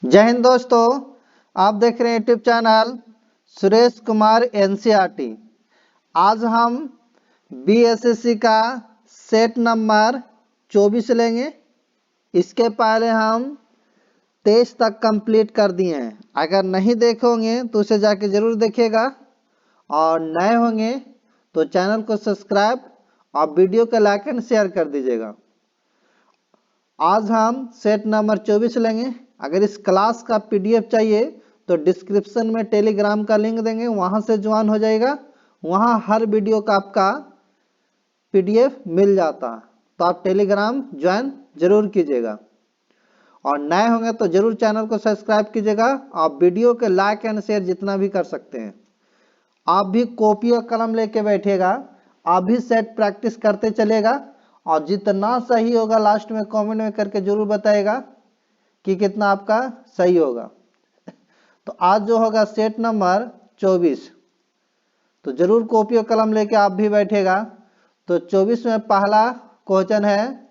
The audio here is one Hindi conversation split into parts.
जय हिंद दोस्तों, आप देख रहे हैं YouTube channel Suresh Kumar NCERT. आज हम बीएसएससी का सेट नंबर 24 लेंगे। इसके पहले हम 23 तक कंप्लीट कर दिए हैं। अगर नहीं देखोगे तो उसे जाके जरूर देखिएगा और नए होंगे तो चैनल को सब्सक्राइब और वीडियो को लाइक एंड शेयर कर दीजिएगा। आज हम सेट नंबर 24 लेंगे। अगर इस क्लास का पीडीएफ चाहिए तो डिस्क्रिप्शन में टेलीग्राम का लिंक देंगे, वहां से ज्वाइन हो जाएगा। वहां हर वीडियो का आपका पीडीएफ मिल जाता है, तो आप टेलीग्राम ज्वाइन जरूर कीजिएगा और नए होंगे तो जरूर चैनल को सब्सक्राइब कीजिएगा। आप वीडियो के लाइक एंड शेयर जितना भी कर सकते हैं। आप भी कॉपी और कलम लेके बैठिएगा, आप भी सेट प्रैक्टिस करते चलेगा और जितना सही होगा लास्ट में कमेंट में करके जरूर बताएगा कि कितना आपका सही होगा। तो आज जो होगा सेट नंबर 24, तो जरूर कॉपी और कलम लेके आप भी बैठेगा। तो 24 में पहला क्वेश्चन है,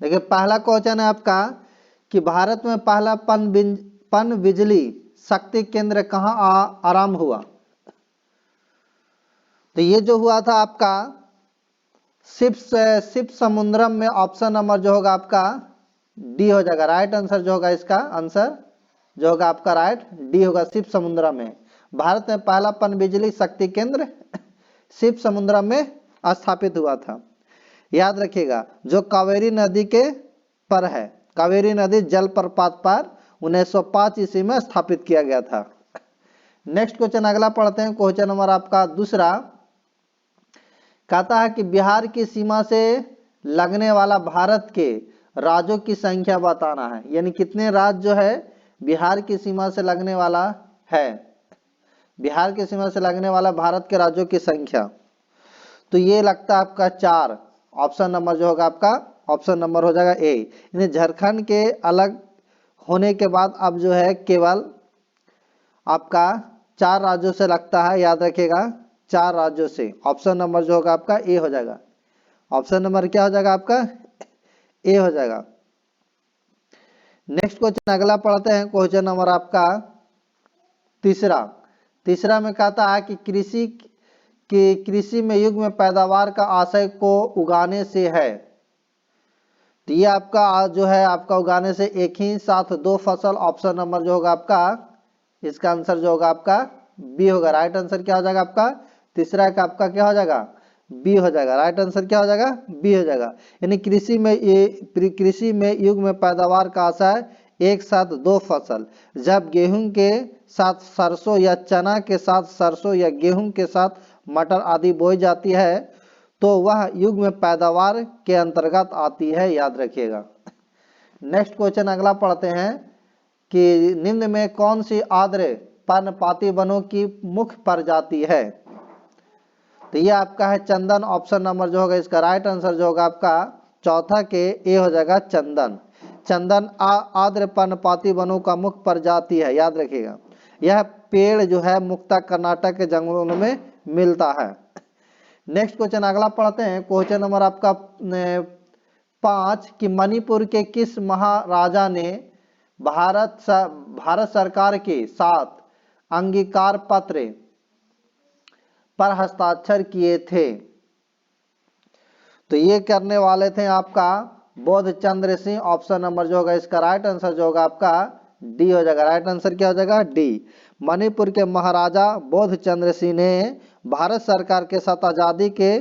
देखिए पहला क्वेश्चन है आपका कि भारत में पहला पन बिजली शक्ति केंद्र कहाँ आरंभ हुआ। तो ये जो हुआ था आपका शिव समुद्रम में। ऑप्शन नंबर जो होगा आपका डी हो जाएगा। राइट आंसर जो होगा इसका आंसर जो होगा आपका राइट डी होगा, शिव समुद्रम में। भारत में पहला पन बिजली शक्ति केंद्र शिव समुद्रम में स्थापित हुआ था। याद रखिएगा, जो कावेरी नदी के पर है, कावेरी नदी जल प्रपात पर 1905 ईस्वी में स्थापित किया गया था। नेक्स्ट क्वेश्चन अगला पढ़ते हैं। क्वेश्चन नंबर आपका दूसरा कहता है कि बिहार की सीमा से लगने वाला भारत के राज्यों की संख्या बताना है। यानी कितने राज्य जो है बिहार की सीमा से लगने वाला है, बिहार की सीमा से लगने वाला भारत के राज्यों की संख्या। तो ये लगता है आपका 4। ऑप्शन नंबर जो होगा आपका ऑप्शन नंबर हो जाएगा ए। यानी झारखंड के अलग होने के बाद अब जो है केवल आपका 4 राज्यों से लगता है। याद रखिएगा 4 राज्यों से। ऑप्शन नंबर जो होगा आपका ए हो जाएगा। ऑप्शन नंबर क्या हो जाएगा आपका ए हो जाएगा। नेक्स्ट क्वेश्चन अगला पढ़ते हैं। क्वेश्चन नंबर आपका तीसरा में कहता है कि कृषि में युग में पैदावार का आशय को उगाने से है। तो ये आपका जो है आपका उगाने से एक ही साथ 2 फसल। ऑप्शन नंबर जो होगा आपका इसका आंसर जो होगा आपका बी होगा। राइट आंसर क्या हो जाएगा आपका तीसरा का आपका क्या हो जाएगा बी हो जाएगा। राइट आंसर क्या हो जाएगा बी हो जाएगा। यानी कृषि में युग में पैदावार का आशय एक साथ 2 फसल। जब गेहूं के साथ सरसों या चना के साथ सरसों या गेहूं के साथ मटर आदि बोई जाती है तो वह युग में पैदावार के अंतर्गत आती है। याद रखिएगा। नेक्स्ट क्वेश्चन अगला पढ़ते हैं कि निम्न में कौन सी आर्द्र पर्णपाती वनों की मुख्य प्रजाति है। तो ये आपका है चंदन। ऑप्शन नंबर जो होगा इसका राइट आंसर जो होगा आपका चौथा के ए हो जाएगा चंदन। चंदन आर्द्र पर्णपाती वनों का मुख्य प्रजाति है। याद रखिएगा, यह पेड़ जो है मुख्यतः कर्नाटक के जंगलों में मिलता है। नेक्स्ट क्वेश्चन अगला पढ़ते हैं। क्वेश्चन नंबर आपका 5 कि मणिपुर के किस महाराजा ने भारत सरकार के साथ अंगीकार पत्र पर हस्ताक्षर किए थे। तो ये करने वाले थे आपका बोध चंद्र सिंह। ऑप्शन नंबर जो होगा इसका राइट आंसर जो होगा आपका डी हो जाएगा। राइट आंसर क्या हो जाएगा डी। मणिपुर के महाराजा बोध चंद्र सिंह ने भारत सरकार के साथ आजादी के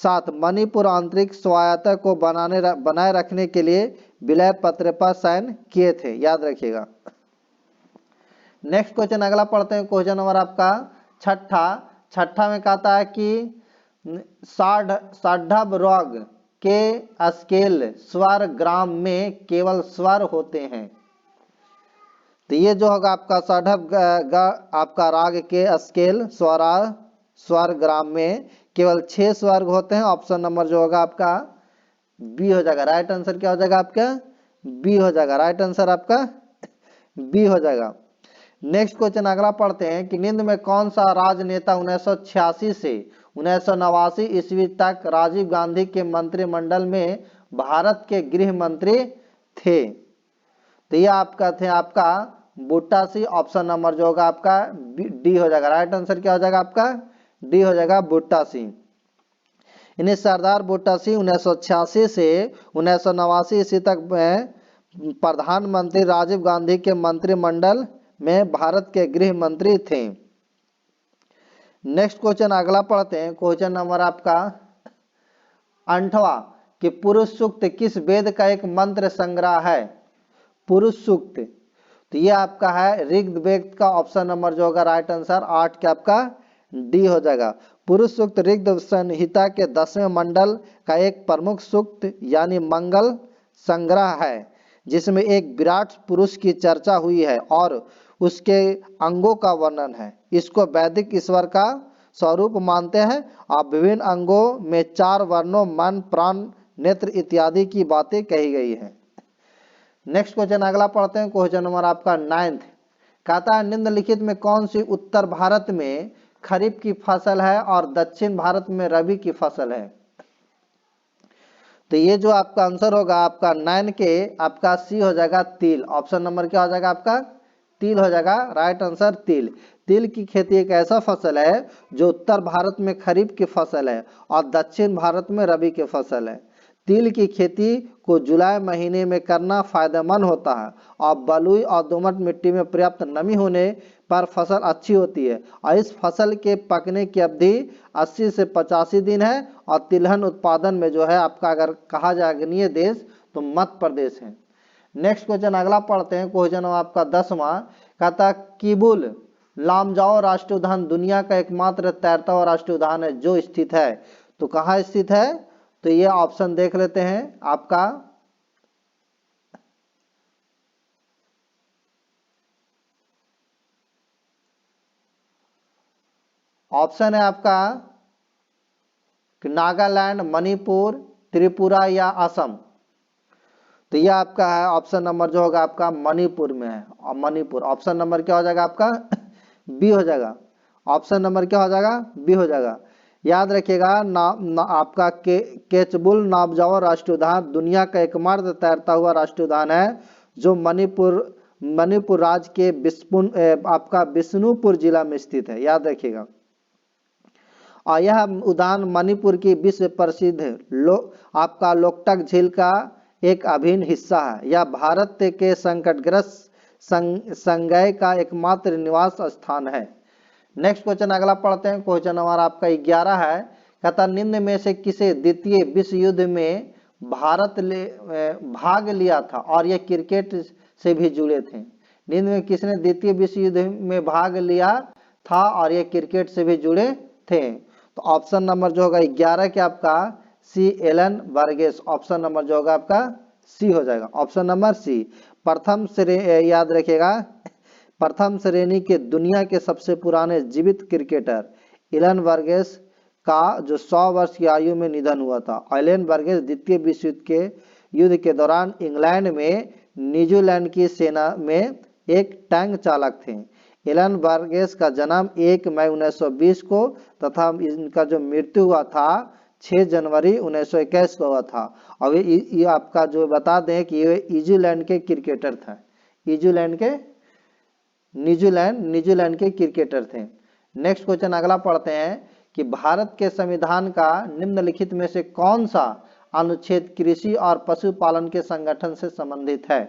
साथ मणिपुर आंतरिक स्वायत्तता को बनाए रखने के लिए विलय पत्र पर साइन किए थे। याद रखिएगा। नेक्स्ट क्वेश्चन अगला पढ़ते हैं। क्वेश्चन नंबर आपका छठा में कहता है कि साढ़व राग के स्केल स्वर ग्राम में केवल स्वर होते हैं। तो ये जो होगा आपका साढ़व आपका राग के स्केल स्वर ग्राम में केवल 6 स्वर होते हैं। ऑप्शन नंबर जो होगा आपका बी हो जाएगा। राइट आंसर क्या हो जाएगा आपका बी हो जाएगा। राइट आंसर आपका बी हो जाएगा। नेक्स्ट क्वेश्चन अगला पढ़ते हैं कि निम्न में कौन सा राजनेता 1986 से 1989 ईस्वी तक राजीव गांधी के मंत्रिमंडल में भारत के गृह मंत्री थे। तो ये आपका थे आपका बूटा सिंह। ऑप्शन नंबर जो होगा आपका डी हो जाएगा। राइट आंसर क्या हो जाएगा आपका डी हो जाएगा बूटा सिंह। इन्हें सरदार बूटा सिंह 1986 से 1989 ईस्वी तक प्रधानमंत्री राजीव गांधी के मंत्रिमंडल में भारत के गृह मंत्री थे। नेक्स्ट क्वेश्चन अगला पढ़ते हैं। क्वेश्चन नंबर आपका 8वां कि पुरुष सूक्त किस वेद का एक मंत्र संग्रह है। पुरुष सूक्त तो ये आपका है ऋग्वेद का। ऑप्शन नंबर जो होगा राइट आंसर 8 के आपका डी हो जाएगा। पुरुष सूक्त ऋग्वेद संहिता के 10वें मंडल का एक प्रमुख सूक्त यानी मंगल संग्रह है, जिसमें एक विराट पुरुष की चर्चा हुई है और उसके अंगों का वर्णन है। इसको वैदिक ईश्वर का स्वरूप मानते हैं। आप विभिन्न अंगों में 4 वर्णों मन प्राण नेत्र इत्यादि की बातें कही गई है। नेक्स्ट क्वेश्चन अगला पढ़ते हैं। क्वेश्चन नंबर आपका 9 कहता है निम्नलिखित में कौन सी उत्तर भारत में खरीफ की फसल है और दक्षिण भारत में रबी की फसल है। तो ये जो आपका आंसर होगा आपका 9 के आपका सी हो जाएगा तिल। ऑप्शन नंबर क्या हो जाएगा आपका तिल हो जाएगा। राइट आंसर तिल। तिल की खेती एक ऐसा फसल है जो उत्तर भारत में खरीफ की फसल है और दक्षिण भारत में रबी की फसल है। तिल की खेती को जुलाई महीने में करना फायदेमंद होता है और बलुई और दोमट मिट्टी में पर्याप्त नमी होने पर फसल अच्छी होती है और इस फसल के पकने की अवधि 80 से 85 दिन है और तिलहन उत्पादन में जो है आपका अगर कहा जाए अग्रणीय देश तो मध्य प्रदेश है। नेक्स्ट क्वेश्चन अगला पढ़ते हैं। क्वेश्चन आपका 10वां कहता किबुल लामजाओ राष्ट्रीय उद्यान दुनिया का एकमात्र तैरता हुआ राष्ट्रीय उद्यान है जो स्थित है। तो कहाँ स्थित है। तो ये ऑप्शन देख लेते हैं आपका ऑप्शन है आपका नागालैंड मणिपुर त्रिपुरा या असम। तो ये आपका है ऑप्शन नंबर जो होगा आपका मणिपुर में है और मणिपुर। ऑप्शन नंबर क्या हो जाएगा आपका बी हो जाएगा। ऑप्शन नंबर क्या हो जाएगा बी हो जाएगा। याद रखिएगा आपका केचबुल नामजाओ राष्ट्रीय उद्यान दुनिया का एकमात्र तैरता हुआ राष्ट्रीय उद्यान है जो मणिपुर राज्य के आपका बिष्णुपुर जिला में स्थित है। याद रखिएगा। और यह उद्यान मणिपुर की विश्व प्रसिद्ध आपका लोकटक झील का एक अभिन्न हिस्सा है। यह भारत के संकटग्रस्त संगय का एकमात्र निवास स्थान है। नेक्स्ट क्वेश्चन अगला पढ़ते हैं। क्वेश्चन हमारा आपका 11 है कहता निम्न में से किसे द्वितीय विश्व युद्ध में भारत भाग लिया था और यह क्रिकेट से भी जुड़े थे। निम्न में किसने द्वितीय विश्व युद्ध में भाग लिया था और यह क्रिकेट से भी जुड़े थे। तो ऑप्शन नंबर जो होगा 11 के आपका C Alan Varghese. Option number जो होगा आपका सी हो जाएगा। Option number C. प्रथम श्रेणी याद रखिएगा प्रथम श्रेणी के दुनिया के सबसे पुराने जीवित क्रिकेटर एलन वर्गेस का जो 100 वर्ष की आयु में निधन हुआ था। एलन वर्गेस द्वितीय विश्व युद्ध के दौरान इंग्लैंड में न्यूजीलैंड की सेना में एक टैंक चालक थे। एलन वर्गेस का जन्म 1 मई 1920 को तथा इनका जो मृत्यु हुआ था 6 जनवरी 1921 को हुआ था। और ये आपका जो बता दें कि ये न्यूजीलैंड के क्रिकेटर था। न्यूजीलैंड के क्रिकेटर थे। नेक्स्ट क्वेश्चन अगला पढ़ते हैं कि भारत के संविधान का निम्नलिखित में से कौन सा अनुच्छेद कृषि और पशुपालन के संगठन से संबंधित है।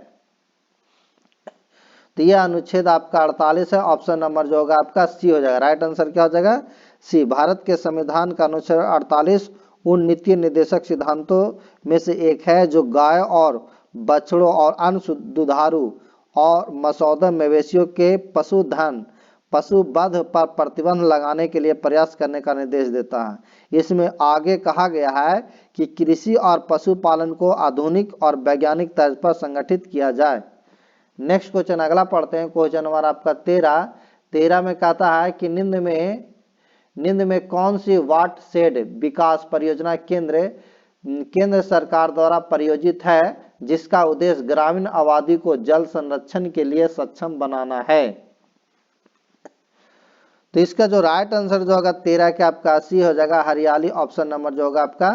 तो यह अनुच्छेद आपका 48 है। ऑप्शन नंबर जो होगा आपका सी हो जाएगा। राइट आंसर क्या हो जाएगा सी। भारत के संविधान का अनुच्छेद 48 उन नीति निर्देशक सिद्धांतों में से एक है जो गाय और बछड़ों और अन्य दुधारू और मसौदा मवेशियों के पशुवध पर प्रतिबंध लगाने के लिए प्रयास करने का निर्देश देता है। इसमें आगे कहा गया है कि कृषि और पशुपालन को आधुनिक और वैज्ञानिक तर्ज पर संगठित किया जाए। नेक्स्ट क्वेश्चन अगला पढ़ते हैं। क्वेश्चन नंबर आपका 13 में कहता है कि निम्न में कौन सी वाट शेड विकास परियोजना केंद्र सरकार द्वारा प्रायोजित है जिसका उद्देश्य ग्रामीण आबादी को जल संरक्षण के लिए सक्षम बनाना है। तो इसका जो राइट आंसर जो होगा 13 के आपका सी हो जाएगा, हरियाली ऑप्शन नंबर जो होगा आपका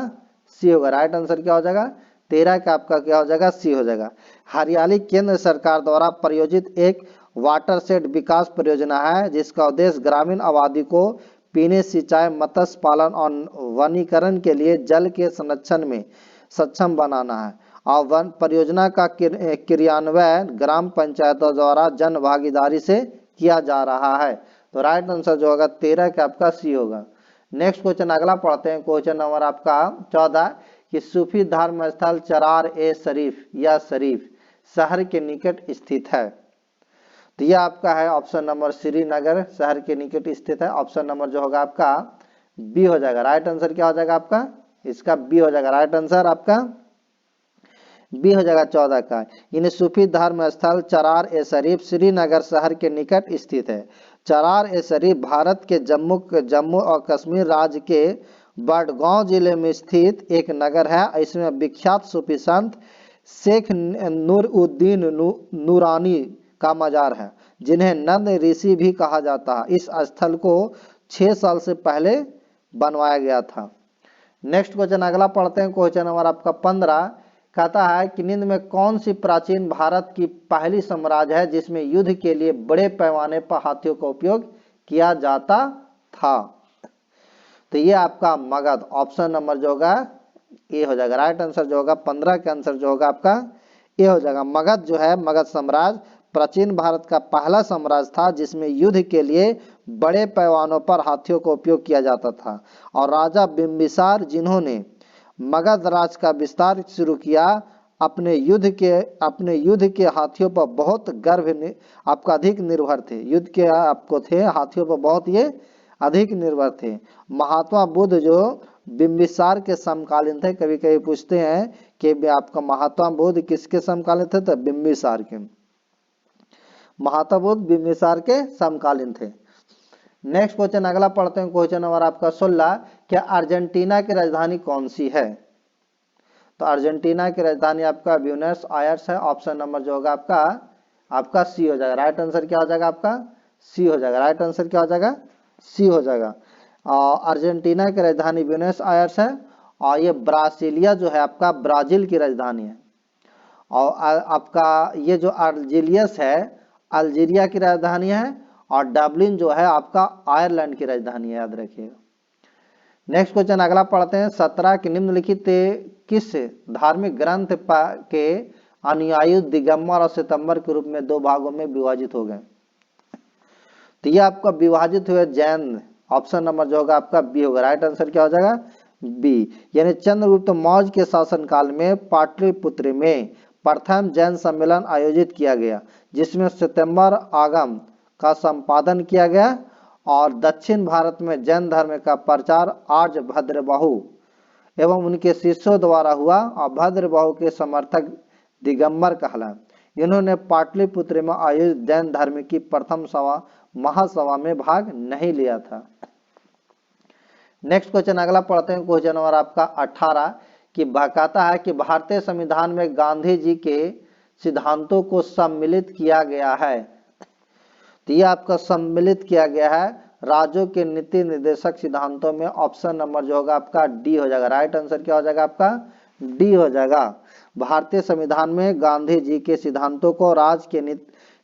सी होगा। राइट आंसर क्या हो जाएगा 13 का आपका क्या हो जाएगा सी हो जाएगा। हरियाली केंद्र सरकार द्वारा प्रायोजित एक वाटरशेड विकास परियोजना है जिसका उद्देश्य ग्रामीण आबादी को पीने, सिंचाई, मत्स्य पालन और वनीकरण के लिए जल के संरक्षण में सक्षम बनाना है। और वन परियोजना का क्रियान्वयन ग्राम पंचायतों द्वारा जन भागीदारी से किया जा रहा है। तो राइट आंसर जो होगा 13 का आपका सी होगा। नेक्स्ट क्वेश्चन अगला पढ़ते हैं, क्वेश्चन नंबर आपका 14 कि सूफी धर्म स्थल चरार ए शरीफ या शरीफ शहर के निकट स्थित है। तो यह आपका है ऑप्शन नंबर श्रीनगर शहर के निकट स्थित है। ऑप्शन नंबर जो होगा आपका बी हो जाएगा। राइट आंसर क्या हो जाएगा आपका इसका बी हो जाएगा। राइट आंसर आपका बी हो जाएगा 14 का। इन सूफी धर्म स्थल चरार ए शरीफ श्रीनगर शहर के निकट स्थित है। चरार ए शरीफ भारत के जम्मू और कश्मीर राज्य के बडगांव जिले में स्थित एक नगर है। इसमें विख्यात सूफी संत शेख नूरउद्दीन नूरानी का मजार है जिन्हें नंद ऋषि भी कहा जाता है। इस स्थल को 6 साल से पहले बनवाया गया था। नेक्स्ट क्वेश्चन अगला पढ़ते हैं, क्वेश्चन नंबर आपका 15 कहता है कि निम्न में कौन सी प्राचीन भारत की पहली साम्राज्य है जिसमें युद्ध के लिए बड़े पैमाने पर हाथियों का उपयोग किया जाता था। तो ये आपका मगध ऑप्शन नंबर जो होगा ए हो जाएगा। राइट आंसर जो होगा 15 का आंसर जो होगा आपका ए हो जाएगा। मगध जो है मगध साम्राज्य प्राचीन भारत का पहला साम्राज्य था जिसमें युद्ध के लिए बड़े पैमानों पर हाथियों का उपयोग किया जाता था। और राजा बिंबिसार जिन्होंने मगध राज का विस्तार शुरू किया अपने युद्ध के हाथियों पर बहुत आपका अधिक निर्भर थे। युद्ध के आपको थे हाथियों पर बहुत ये अधिक निर्भर थे। महात्मा बुद्ध जो बिंबिसार के समकालीन थे, कभी कभी पूछते हैं कि आपका महात्मा बुद्ध किसके समकालीन थे, तो बिंबिसार के। महात्मा बुद्ध बिंबिसार के समकालीन थे। नेक्स्ट क्वेश्चन अगला पढ़ते हैं, क्वेश्चन नंबर आपका 16 क्या अर्जेंटीना की राजधानी कौन सी है। तो अर्जेंटीना की राजधानी आपका ब्यूनस आयर्स है। ऑप्शन नंबर जो होगा आपका सी हो जाएगा। राइट आंसर क्या हो जाएगा आपका सी हो जाएगा। राइट आंसर क्या हो जाएगा सी हो जाएगा। अर्जेंटीना की राजधानी ब्यूनस आयर्स है और ये ब्रासीलिया जो है आपका ब्राजील की राजधानी है। और आपका ये जो अल्जीरियस है अल्जीरिया की राजधानी है और डबलिन जो है आपका आयरलैंड की राजधानी है, याद रखिएगा। नेक्स्ट क्वेश्चन अगला पढ़ते हैं 17 कि निम्नलिखित किस धार्मिक ग्रंथ के अनुयायी दिगंबर और सितंबर के रूप में 2 भागों में विभाजित हो गए। तो ये आपका विभाजित हुए जैन। ऑप्शन नंबर जो होगा आपका बी होगा। राइट आंसर क्या हो जाएगा बी। यानी चंद्रगुप्त मौर्य के शासनकाल में पाटलिपुत्र में प्रथम जैन सम्मेलन आयोजित किया गया जिसमें सितंबर आगम का संपादन किया गया और दक्षिण भारत में जैन धर्म का प्रचार आर्य भद्रबाहु एवं उनके शिष्यों द्वारा हुआ और भद्रबाहु के समर्थक दिगंबर कहला। इन्होंने पाटलिपुत्र में आयोजित जैन धर्म की प्रथम महासभा में भाग नहीं लिया था। नेक्स्ट क्वेश्चन अगला पढ़ते हैं, क्वेश्चन नंबर आपका 18 कि कहता है कि भारतीय संविधान में गांधी जी के सिद्धांतों को सम्मिलित किया गया है। तो ये आपका सम्मिलित किया गया है राज्यों के नीति निर्देशक सिद्धांतों में। ऑप्शन नंबर जो होगा आपका डी हो जाएगा। राइट आंसर क्या हो जाएगा आपका डी हो जाएगा। भारतीय संविधान में गांधी जी के सिद्धांतों को राज्य के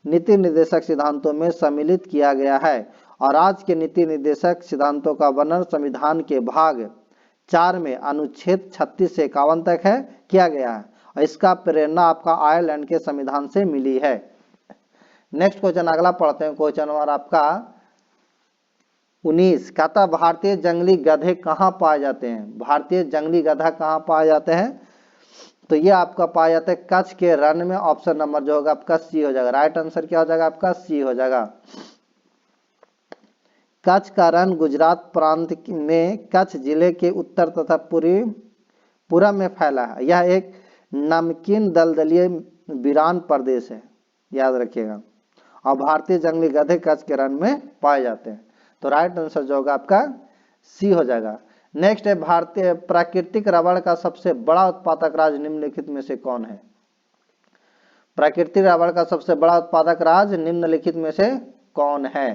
नीति निर्देशक सिद्धांतों में सम्मिलित किया गया है और राज्य के नीति निर्देशक सिद्धांतों का वर्णन संविधान के भाग 4 में अनुच्छेद 36 से 51 तक है किया गया है और इसका प्रेरणा आपका आयरलैंड के संविधान से मिली है। नेक्स्ट क्वेश्चन अगला पढ़ते हैं, क्वेश्चन नंबर आपका 19 कहता भारतीय जंगली गधे कहाँ पाए जाते हैं। भारतीय जंगली गधा कहाँ पाए जाते हैं। तो ये आपका पाया जाता है कच्छ के रण में। ऑप्शन नंबर जो होगा आपका सी हो जाएगा। राइट आंसर क्या हो जाएगा आपका सी हो जाएगा। कच्छ का रण गुजरात प्रांत में कच्छ जिले के उत्तर तथा पूर्व में फैला है। यह एक नमकीन दलदलीय वीरान प्रदेश है, याद रखिएगा। और भारतीय जंगली गधे कच्छ के रण में पाए जाते हैं। तो राइट आंसर जो होगा आपका सी हो जाएगा। नेक्स्ट है भारतीय प्राकृतिक रबड़ का सबसे बड़ा उत्पादक राज्य निम्नलिखित में से कौन है। प्राकृतिक रबड़ का सबसे बड़ा उत्पादक राज्य निम्नलिखित में से कौन है।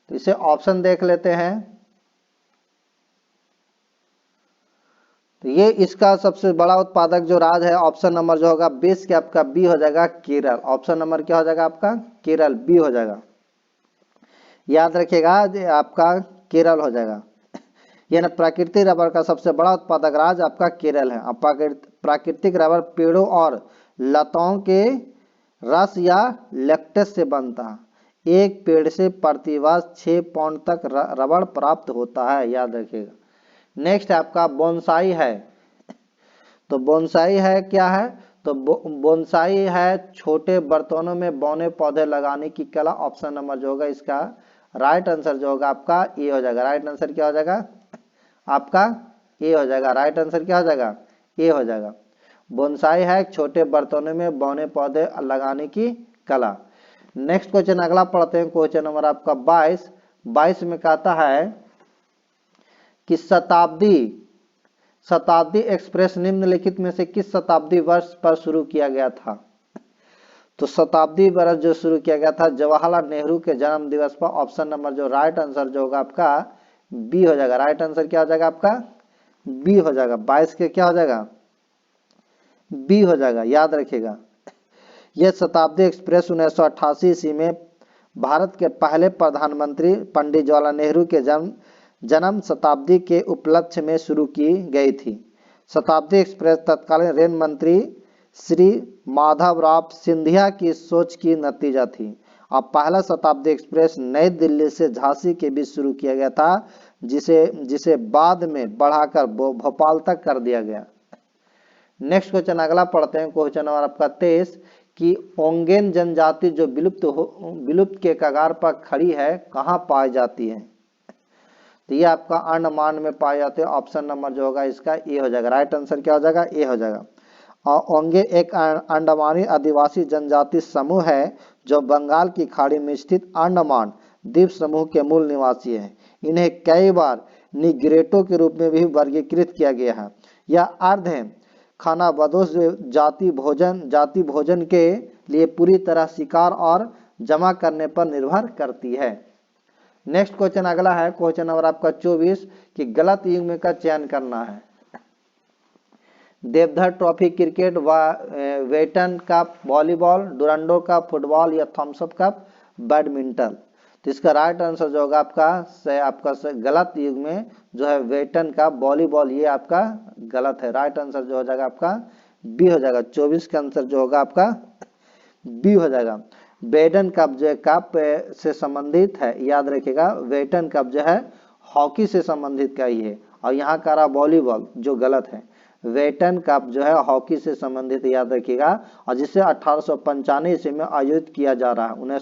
तो इसे ऑप्शन देख लेते हैं। तो ये इसका सबसे बड़ा उत्पादक जो राज्य है, ऑप्शन नंबर जो होगा 20 के आपका बी हो जाएगा केरल। ऑप्शन नंबर क्या हो जाएगा आपका? केरल, बी हो जाएगा। याद रखिएगा आपका केरल हो जाएगा। यानी प्राकृतिक रबर का सबसे बड़ा उत्पादक राज्य आपका केरल है। प्राकृतिक रबर पेड़ों और लताओं के रस या लेटेक्स से बनता है। एक पेड़ से प्रतिवर्ष 6 पाउंड तक रबड़ प्राप्त होता है, याद रखिएगा। नेक्स्ट आपका बोनसाई है। तो बोनसाई है क्या है? तो बोनसाई है छोटे बर्तनों में बौने पौधे लगाने की कला। ऑप्शन नंबर जो होगा इसका राइट आंसर जो होगा आपका ए हो जाएगा। राइट आंसर क्या हो जाएगा आपका? ए हो जाएगा। राइट आंसर क्या हो जाएगा? ए हो जाएगा। बोनसाई है छोटे बर्तनों में बौने पौधे लगाने की कला। नेक्स्ट क्वेश्चन अगला पढ़ते हैं, क्वेश्चन नंबर आपका 22 में कहता है कि शताब्दी एक्सप्रेस निम्नलिखित में से किस शताब्दी वर्ष पर शुरू किया गया था? तो शताब्दी वर्ष जो शुरू किया गया था जवाहरलाल नेहरू के जन्म दिवस पर। ऑप्शन नंबर जो राइट आंसर जो होगा आपका बी हो जाएगा। राइट आंसर क्या हो जाएगा आपका? बी हो जाएगा। 22 के क्या हो जाएगा? बी हो जाएगा, याद रखिएगा। यह शताब्दी एक्सप्रेस 1988 ईस्वी में भारत के पहले प्रधानमंत्री पंडित जवाहरलाल नेहरू के जन्म शताब्दी के उपलक्ष्य में शुरू की गई थी। शताब्दी एक्सप्रेस तत्कालीन रेल मंत्री श्री माधवराव सिंधिया की सोच की नतीजा थी। अब पहला शताब्दी एक्सप्रेस नई दिल्ली से झांसी के बीच शुरू किया गया था, जिसे बाद में बढ़ाकर भोपाल तक कर दिया गया। नेक्स्ट क्वेश्चन अगला पढ़ते हैं, क्वेश्चन नंबर आपका 23 कि ओंगेन जनजाति जो विलुप्त के कगार पर खड़ी है कहाँ पाई जाती है? तो ये आपका अंडमान में पाए जाते हैं। ऑप्शन नंबर जो होगा इसका ए हो जाएगा। राइट आंसर क्या हो जाएगा? ए हो जाएगा। और ओंगे एक अंडमानी आदिवासी जनजाति समूह है जो बंगाल की खाड़ी में स्थित अंडमान द्वीप समूह के मूल निवासी हैं। इन्हें कई बार निग्रेटो के रूप में भी वर्गीकृत किया गया है। यह अर्ध खानाबदोश जाति भोजन के लिए पूरी तरह शिकार और जमा करने पर निर्भर करती है। नेक्स्ट क्वेश्चन अगला है, क्वेश्चन नंबर आपका 24 कि गलत युग्म का चयन करना है। देवधर ट्रॉफी क्रिकेट, वेटन cup volleyball, Durand cup football या थॉम्सअप कप बैडमिंटन। तो इसका राइट आंसर जो होगा आपका गलत युग्म जो है वेटन कप वॉलीबॉल, ये आपका गलत है। राइट आंसर जो हो जाएगा आपका बी हो जाएगा। 24 का आंसर जो होगा आपका बी हो जाएगा। बेडन कप जो है कप से संबंधित है, याद रखिएगा। वेटन कप जो है हॉकी से संबंधित का ही है, और यहाँ का रहा वॉलीबॉल जो गलत है। वेटन कप जो है हॉकी से संबंधित, याद रखिएगा, और जिसे 1895 ईस्वी में आयोजित किया जा रहा है।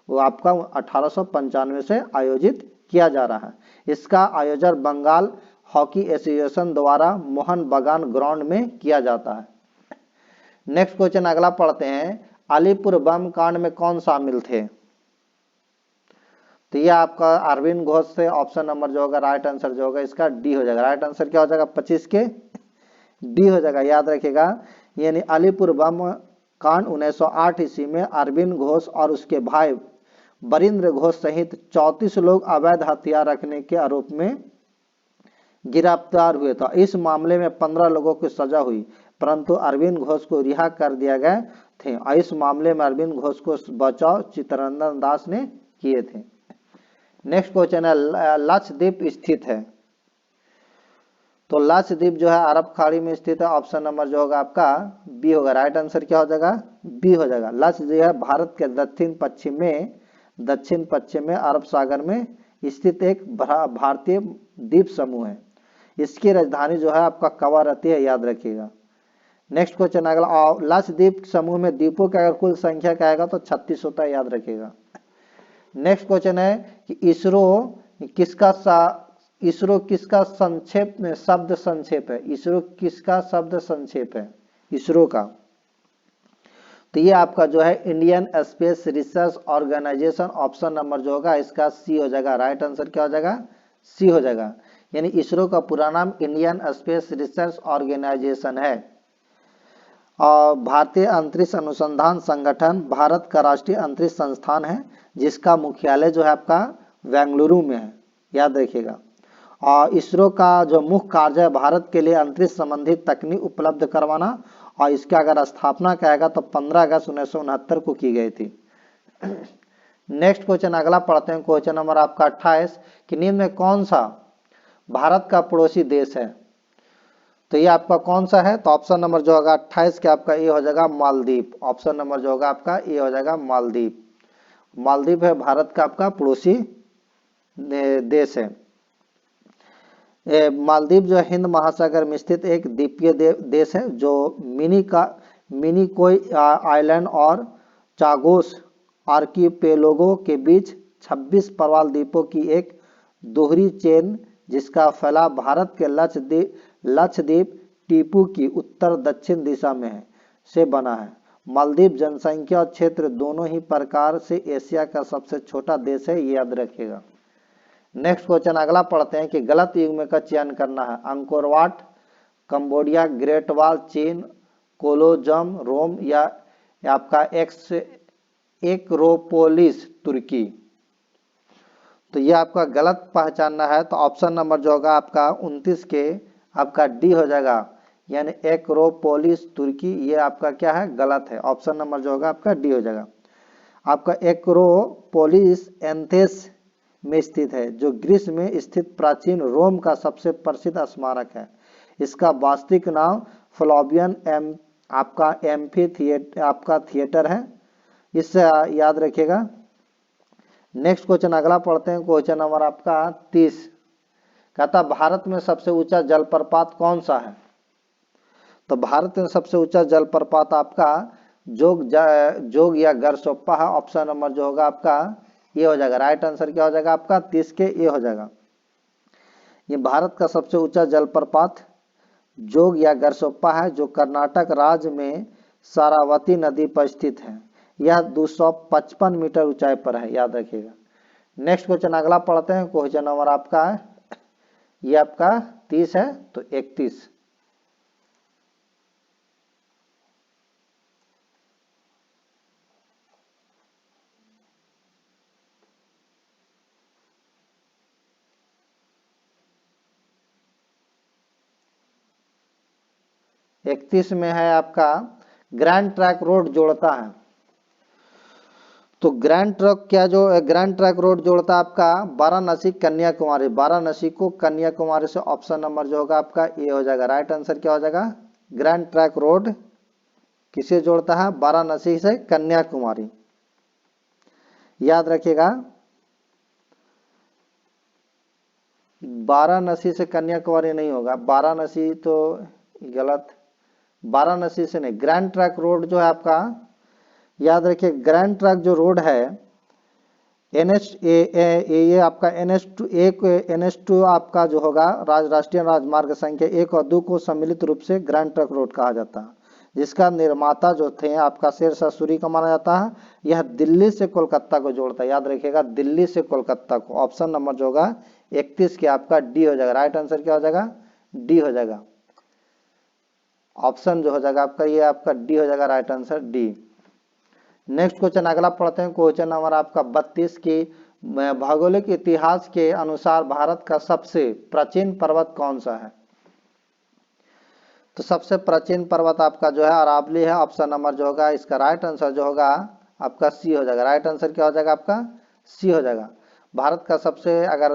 वो आपका 1895 से आयोजित किया जा रहा है। इसका आयोजन बंगाल हॉकी एसोसिएशन द्वारा मोहन बागान ग्राउंड में किया जाता है। नेक्स्ट क्वेश्चन अगला पढ़ते हैं, अलीपुर बम कांड में कौन शामिल थे? तो ये आपका अरविंद घोष से। ऑप्शन नंबर जो होगा राइट आंसर जो होगा इसका डी हो जाएगा। राइट आंसर क्या हो जाएगा? 25 के डी हो जाएगा, याद रखिएगा। यानी अलीपुर बम कांड 1908 ईस्वी में अरविंद घोष और उसके भाई बरिंद्र घोष सहित 34 लोग अवैध हथियार रखने के आरोप में गिरफ्तार हुए था। इस मामले में 15 लोगों को सजा हुई, परंतु अरविंद घोष को रिहा कर दिया गया थे। और इस मामले में अरविंद घोष को बचाव चित्तरंजन दास ने किए थे। नेक्स्ट क्वेश्चन है, लक्षद्वीप स्थित है। तो लक्षद्वीप जो है अरब खाड़ी में स्थित है। ऑप्शन नंबर जो होगा आपका बी होगा। राइट आंसर क्या हो जाएगा? बी हो जाएगा। लक्षद्वीप है भारत के दक्षिण पश्चिम में अरब सागर में स्थित एक भारतीय द्वीप समूह है। इसकी राजधानी जो है आपका कवारत्ती है, याद रखिएगा। नेक्स्ट क्वेश्चन अगला, लक्षद्वीप समूह में द्वीपों की अगर कुल संख्या क्या आएगा तो 36 होता है, याद रखिएगा। नेक्स्ट क्वेश्चन है कि इसरो किसका शब्द संक्षेप है? इसरो किसका शब्द संक्षेप है? इसरो का। तो ये आपका जो है Indian space research organisation. Option number जो होगा इसका सी हो जाएगा। राइट आंसर क्या हो जाएगा? सी हो जाएगा। यानी इसरो का पूरा नाम इंडियन स्पेस रिसर्च ऑर्गेनाइजेशन है। और भारतीय अंतरिक्ष अनुसंधान संगठन भारत का राष्ट्रीय अंतरिक्ष संस्थान है, जिसका मुख्यालय जो है आपका बेंगलुरु में है, याद रखिएगा। और इसरो का जो मुख्य कार्य है भारत के लिए अंतरिक्ष संबंधित तकनीक उपलब्ध करवाना, और इसका अगर स्थापना कहेगा तो 15 अगस्त 1969 को की गई थी। नेक्स्ट क्वेश्चन अगला पढ़ते हैं, क्वेश्चन नंबर आपका 28 कि निम्न में कौन सा भारत का पड़ोसी देश है। तो ये आपका कौन सा है, तो ऑप्शन नंबर जो होगा 28 के आपका ये हो जाएगा मालदीव। ऑप्शन नंबर जो होगा आपका ये हो जाएगा मालदीव। मालदीव है भारत का आपका पड़ोसी देश है। मालदीव जो हिंद महासागर में स्थित एक द्वीपीय देश है जो मिनिकोय आइलैंड और चागोस आर्किपेलागो के बीच 26 प्रवाल द्वीपों की एक दोहरी चेन जिसका फैलाव भारत के लक्षद्वीप टीपू की उत्तर दक्षिण दिशा में है से बना है। मालदीव जनसंख्या और क्षेत्र दोनों ही प्रकार से एशिया का सबसे छोटा देश है, ये याद रखिएगा। नेक्स्ट क्वेश्चन अगला पढ़ते हैं कि गलत युग्म का चयन करना है। Angkor Wat, Cambodia, great wall, चीन, कोलोजम, रोम या आपका एक्रोपोलिस, तुर्की। तो ये आपका गलत पहचानना है, तो ऑप्शन नंबर जो होगा आपका 29 के आपका डी हो जाएगा, यानी एक्रोपोलिस तुर्की, ये आपका क्या है, गलत है। ऑप्शन नंबर जो होगा आपका डी हो जाएगा। आपका एक्रोपोलिस एथेंस में स्थित है जो ग्रीस में स्थित प्राचीन रोम का सबसे प्रसिद्ध स्मारक है। इसका वास्तविक नाम फ्लोवियन आपका एम्फी थिएटर है, इससे याद रखिएगा। नेक्स्ट क्वेश्चन अगला पढ़ते हैं, क्वेश्चन नंबर आपका 30 कहता भारत में सबसे ऊंचा जलप्रपात कौन सा है। तो भारत में सबसे ऊंचा जलप्रपात आपका जोग या गरसोप्पा है। ऑप्शन नंबर जो होगा आपका ये हो जाएगा, राइट आंसर क्या हो जाएगा आपका 30 के ये हो जाएगा। ये भारत का सबसे ऊंचा जलप्रपात जोग या गरसोप्पा है जो कर्नाटक राज्य में शरावती नदी पर स्थित है। यह 255 मीटर ऊंचाई पर है, याद रखिएगा। नेक्स्ट क्वेश्चन अगला पढ़ते हैं, क्वेश्चन नंबर आपका ये आपका 30 है तो 31। में है आपका ग्रैंड ट्रैक रोड जोड़ता है। तो ग्रैंड ट्रैक रोड जोड़ता है आपका वाराणसी कन्याकुमारी, वाराणसी को कन्याकुमारी से। ऑप्शन नंबर जो होगा आपका ये हो जाएगा, राइट आंसर क्या हो जाएगा, ग्रैंड ट्रैक रोड किसे जोड़ता है, वाराणसी से कन्याकुमारी, याद रखिएगा। वाराणसी से कन्याकुमारी नहीं होगा, वाराणसी तो गलत, वाराणसी से नहीं। ग्रैंड ट्रैक रोड जो है आपका याद रखिए, ग्रैंड ट्रैक जो रोड है ये आपका NH2 आपका जो होगा राष्ट्रीय राजमार्ग संख्या 1 और 2 को सम्मिलित रूप से ग्रैंड ट्रैक रोड कहा जाता है, जिसका निर्माता जो थे आपका शेरशाह सूरी का माना जाता है। यह दिल्ली से कोलकाता को जोड़ता है, याद रखिएगा, दिल्ली से कोलकाता को। ऑप्शन नंबर जो होगा 31 के आपका डी हो जाएगा, राइट आंसर क्या हो जाएगा, डी हो जाएगा। ऑप्शन जो हो जाएगा आपका ये आपका डी हो जाएगा, right answer D. Next question अगला पढ़ते हैं, क्वेश्चन नंबर आपका 32 की भौगोलिक इतिहास के अनुसार भारत का सबसे प्राचीन पर्वत कौन सा है। तो सबसे प्राचीन पर्वत आपका जो है अरावली है। ऑप्शन नंबर जो होगा इसका राइट आंसर जो होगा आपका सी हो जाएगा, राइट आंसर क्या हो जाएगा आपका सी हो जाएगा। भारत का सबसे अगर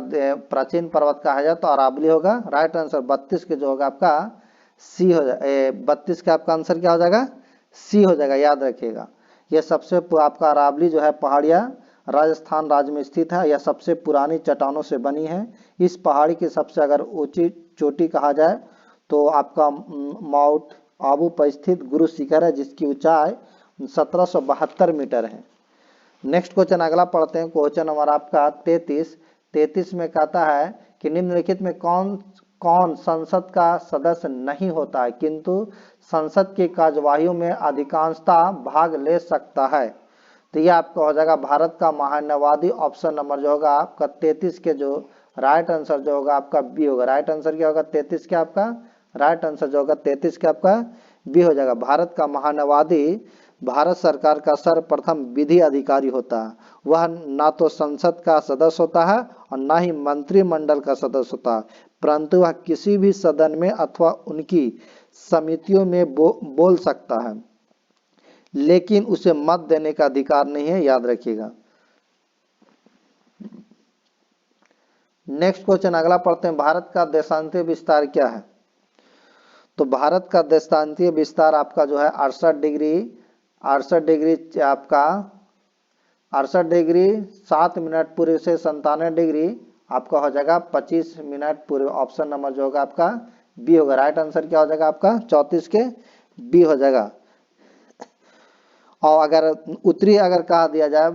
प्राचीन पर्वत कहा जाए तो अरावली होगा, राइट आंसर 32 के जो होगा आपका सी हो जाएगा, 32 का आपका आंसर क्या हो जाएगा, सी हो जाएगा, याद रखिएगा। यह सबसे आपका अरावली जो है पहाड़िया राजस्थान राज्य में स्थित है। यह सबसे पुरानी चट्टानों से बनी है। इस पहाड़ी की सबसे अगर ऊंची चोटी कहा जाए तो आपका माउंट आबू पर स्थित गुरु शिखर है, जिसकी ऊंचाई 1772 मीटर है। नेक्स्ट क्वेश्चन अगला पढ़ते हैं, क्वेश्चन नंबर आपका 33 में कहता है कि निम्नलिखित में कौन संसद का सदस्य नहीं होता है किंतु संसद की कार्यवाहियों में अधिकांशता भाग ले सकता है। तो ये आपका हो जाएगा भारत का महान्यवादी। ऑप्शन नंबर जो होगा आपका 33 के जो राइट आंसर जो होगा आपका बी होगा, राइट आंसर क्या होगा 33 के आपका राइट आंसर जो होगा 33 के आपका बी हो जाएगा। भारत का महान्यवादी भारत सरकार का सर्वप्रथम विधि अधिकारी होता है। वह ना तो संसद का सदस्य होता है और ना ही मंत्रिमंडल का सदस्य होता है, परंतु वह किसी भी सदन में अथवा उनकी समितियों में बोल सकता है, लेकिन उसे मत देने का अधिकार नहीं है, याद रखिएगा। नेक्स्ट क्वेश्चन अगला पढ़ते हैं, भारत का देशांतीय विस्तार क्या है? तो भारत का देशांतीय विस्तार आपका जो है 68 डिग्री आपका 68 डिग्री 7 मिनट पूर्व से 97 डिग्री आपका हो जाएगा 25 मिनट पूर्व। ऑप्शन नंबर जो होगा आपका बी होगा। राइट आंसर क्या हो जाएगा आपका 34 के बी हो जाएगा। और अगर उत्तरी अगर कहा दिया जाए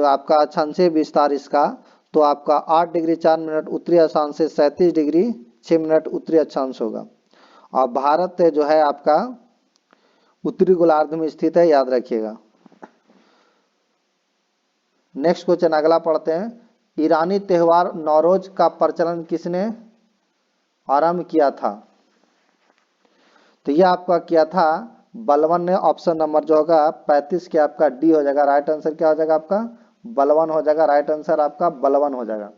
आपका अक्षांशीय विस्तार इसका, तो आपका 8 डिग्री 4 मिनट उत्तरी अक्षांश से 37 डिग्री 6 मिनट उत्तरी अक्षांश होगा। और भारत जो है आपका उत्तरी गोलार्ध में स्थित है, याद रखिएगा। नेक्स्ट क्वेश्चन अगला पढ़ते हैं, ईरानी त्योहार नौरोज का प्रचलन किसने आरंभ किया था? तो यह आपका किया था बलवन ने। ऑप्शन नंबर जो होगा 35 के आपका डी हो जाएगा। राइट आंसर क्या हो जाएगा आपका बलवन हो जाएगा। राइट आंसर आपका बलवन हो जाएगा।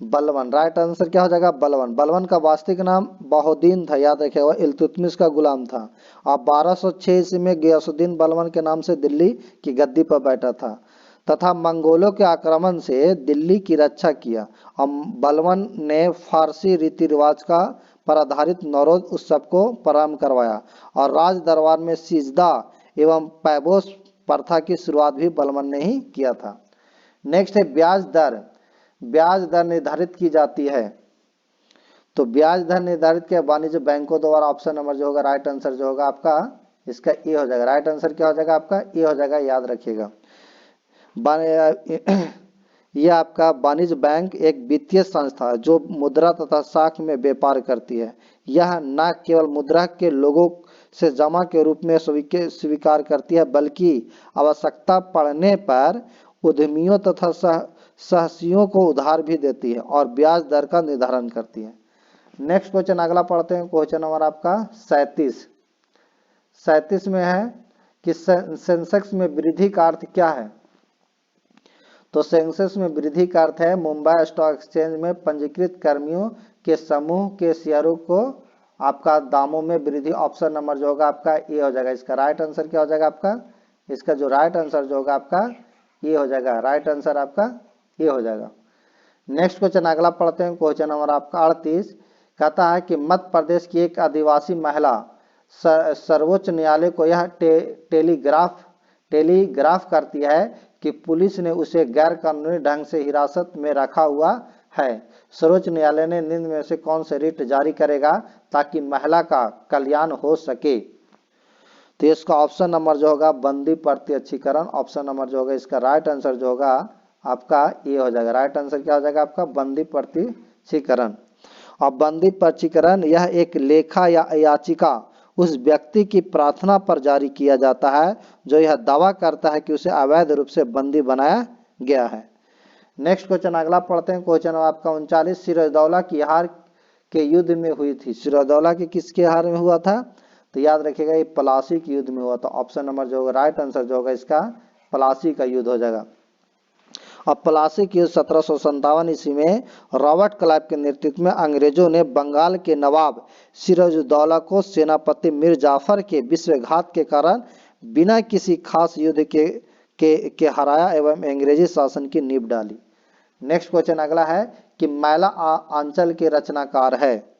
बलवन राइट आंसर क्या हो जाएगा बलवन। बलवन का वास्तविक नाम बहाउद्दीन था, याद रखिएगा। इल्तुतमिश का गुलाम था। अब 1206 ईस्वी में गियासुद्दीन बलवन के नाम से दिल्ली की गद्दी पर बैठा था तथा मंगोलों के आक्रमण से दिल्ली की रक्षा किया। और बलवन ने फारसी रीति रिवाज का पर आधारित नौरोज उत्सव को प्रारंभ करवाया और राज दरबार में सिजदा एवं पैबोस प्रथा की शुरुआत भी बलवन ने ही किया था। नेक्स्ट है ब्याज दर। ब्याज दर निर्धारित की जाती है, तो ब्याज दर निर्धारित किया वाणिज्य बैंकों द्वारा। ऑप्शन नंबर जो होगा राइट आंसर जो होगा आपका इसका ए हो जाएगा। राइट आंसर क्या हो जाएगा आपका ए हो जाएगा, याद रखिएगा। यह आपका वाणिज्य बैंक एक वित्तीय संस्था है जो मुद्रा तथा साख में व्यापार करती है। यह न केवल मुद्रा के लोगों से जमा के रूप में स्वीकार करती है, बल्कि आवश्यकता पड़ने पर उद्यमियों तथा साहसियों को उधार भी देती है और ब्याज दर का निर्धारण करती है। नेक्स्ट क्वेश्चन अगला पढ़ते हैं। क्वेश्चन नंबर आपका 37 में है कि सेंसेक्स में वृद्धि का अर्थ क्या है? तो सेंसेक्स में वृद्धि का अर्थ है मुंबई स्टॉक एक्सचेंज में पंजीकृत कर्मियों के समूह के शेयरों को आपका दामों में वृद्धि। ऑप्शन नंबर जो होगा आपका ए हो जाएगा। इसका राइट आंसर क्या हो जाएगा आपका इसका जो राइट आंसर जो होगा आपका ये हो जाएगा। राइट आंसर आपका ये हो जाएगा। नेक्स्ट क्वेश्चन अगला पढ़ते हैं। क्वेश्चन नंबर आपका 38 कहता है कि मध्य प्रदेश की एक आदिवासी महिला सर्वोच्च न्यायालय को यह टेलीग्राफ करती है कि पुलिस ने उसे गैर कानूनी ढंग से हिरासत में रखा हुआ है। सर्वोच्च न्यायालय ने निम्न में से कौन से रिट जारी करेगा ताकि महिला का कल्याण हो सके? तो इसका ऑप्शन नंबर जो होगा बंदी प्रत्यक्षीकरण। ऑप्शन नंबर जो होगा इसका राइट आंसर जो होगा आपका ये हो जाएगा। राइट आंसर क्या हो जाएगा आपका बंदी प्रत्यक्षीकरण। और बंदी प्रत्यक्षीकरण यह एक लेखा या याचिका उस व्यक्ति की प्रार्थना पर जारी किया जाता है जो यह दावा करता है कि उसे अवैध रूप से बंदी बनाया गया है। नेक्स्ट क्वेश्चन अगला पढ़ते हैं। क्वेश्चन आपका 39 सिराजदौला की हार के युद्ध में हुई थी। सिराजदौला के किसके हार में हुआ था? तो याद रखिएगा ये प्लासी के युद्ध में हुआ था। ऑप्शन नंबर जो होगा राइट आंसर जो होगा इसका प्लासी का युद्ध हो जाएगा। अब प्लासी के युद्ध 1757 ईस्वी में रॉबर्ट क्लाइव के नेतृत्व में अंग्रेजों ने बंगाल के नवाब सिराजुद्दौला को सेनापति मीर जाफर के विश्वासघात के कारण बिना किसी खास युद्ध के हराया एवं अंग्रेजी शासन की नींव डाली। नेक्स्ट क्वेश्चन अगला है कि मैला आंचल के रचनाकार है।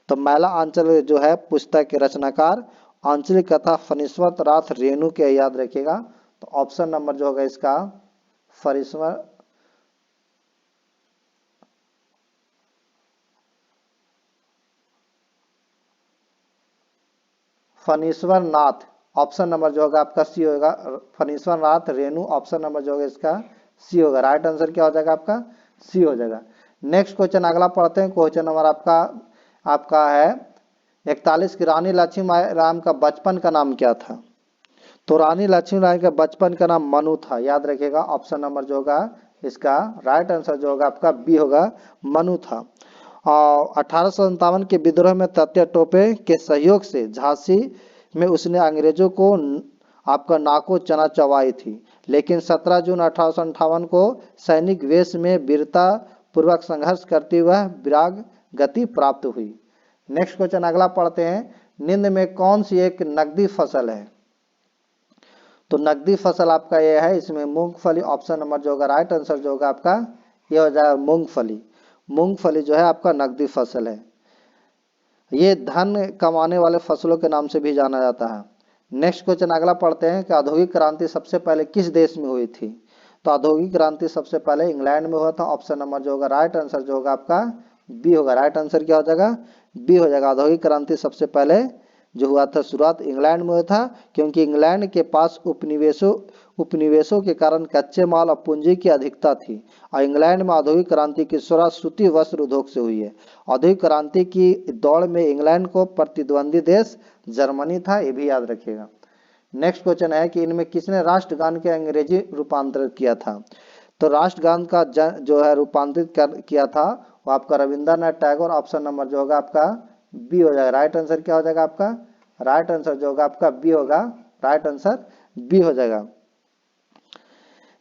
तो मैला आंचल जो है पुस्तक के रचनाकार आंचलिक कथा फणीश्वर नाथ रेणु के, याद रखिएगा। तो ऑप्शन नंबर जो होगा इसका फणीश्वर नाथ। ऑप्शन नंबर जो होगा आपका सी होगा फणीश्वर नाथ रेणु। ऑप्शन नंबर जो होगा इसका सी होगा। राइट आंसर क्या हो जाएगा आपका सी हो जाएगा। नेक्स्ट क्वेश्चन अगला पढ़ते हैं। क्वेश्चन नंबर आपका है 41 की रानी लक्ष्मीबाई का बचपन का नाम क्या था? तो रानी लक्ष्मीबाई का बचपन का नाम मनु था, याद रखिएगा। ऑप्शन नंबर जो होगा इसका राइट आंसर जो होगा आपका बी होगा मनु था। और 1857 के विद्रोह में तात्या टोपे के सहयोग से झांसी में उसने अंग्रेजों को आपका नाको चना चबाई थी, लेकिन 17 जून 1858 को सैनिक वेश में वीरता पूर्वक संघर्ष करते हुए विराग गति प्राप्त हुई। नेक्स्ट क्वेश्चन अगला पढ़ते हैं, निम्न में कौन सी एक नकदी फसल है? तो नकदी फसल आपका ये है, इसमें मूंगफली ऑप्शन नंबर जो होगा राइट आंसर जो होगा आपका ये हो जाएगा मूंगफली। मूंगफली जो है आपका नकदी फसल है। ये धन कमाने वाले फसलों के नाम से भी जाना जाता है। नेक्स्ट क्वेश्चन अगला पढ़ते हैं कि औद्योगिक क्रांति सबसे पहले किस देश में हुई थी? तो औद्योगिक क्रांति सबसे पहले इंग्लैंड में हुआ था। ऑप्शन नंबर जो होगा राइट आंसर जो होगा आपका बी होगा। राइट आंसर क्या हो जाएगा? बी हो जाएगा। औद्योगिक क्रांति सबसे पहले जो हुआ था शुरुआत इंग्लैंड में हुआ था, क्योंकि इंग्लैंड के पास उपनिवेशों के कारण कच्चे माल और पूंजी की अधिकता थी, और इंग्लैंड में औद्योगिक क्रांति की शुरुआत सूती वस्त्र उद्योग से हुई है। औद्योगिक क्रांति की दौड़ में इंग्लैंड को प्रतिद्वंदी देश जर्मनी था, ये भी याद रखिएगा। नेक्स्ट क्वेश्चन है कि इनमें किसने राष्ट्रगान के अंग्रेजी रूपांतरित किया था? तो राष्ट्रगान का जो है रूपांतरित किया था वो आपका रविंद्रनाथ टैगोर। ऑप्शन नंबर जो होगा आपका बी हो जाएगा। राइट आंसर क्या हो जाएगा आपका? राइट आंसर जो होगा आपका बी होगा। राइट आंसर बी हो जाएगा।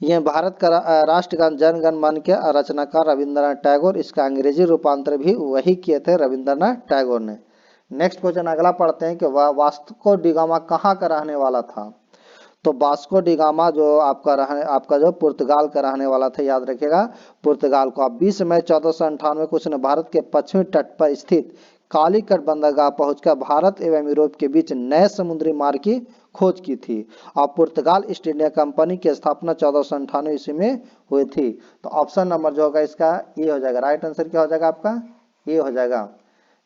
यह भारत का राष्ट्रगान जन गण मन के रचनाकार रविंद्रनाथ टैगोर, इसका अंग्रेजी रूपांतर भी वही किए थे रविंद्रनाथ टैगोर ने। नेक्स्ट क्वेश्चन अगला पढ़ते हैं कि वास्को डी गामा कहाँ का रहने वाला था? तो वास्को डी गामा जो आपका जो पुर्तगाल का रहने वाला था, याद रखिएगा पुर्तगाल को। 20 मई 1498 को उसने भारत के पश्चिमी तट पर स्थित कालीकट बंदरगाह पहुंचकर भारत एवं यूरोप के बीच नए समुद्री मार्ग की खोज की थी, और पुर्तगाल ईस्ट इंडिया कंपनी की स्थापना 1498 ईस्वी में हुई थी। तो ऑप्शन नंबर जो होगा इसका ये हो जाएगा। राइट आंसर क्या हो जाएगा आपका? ये हो जाएगा।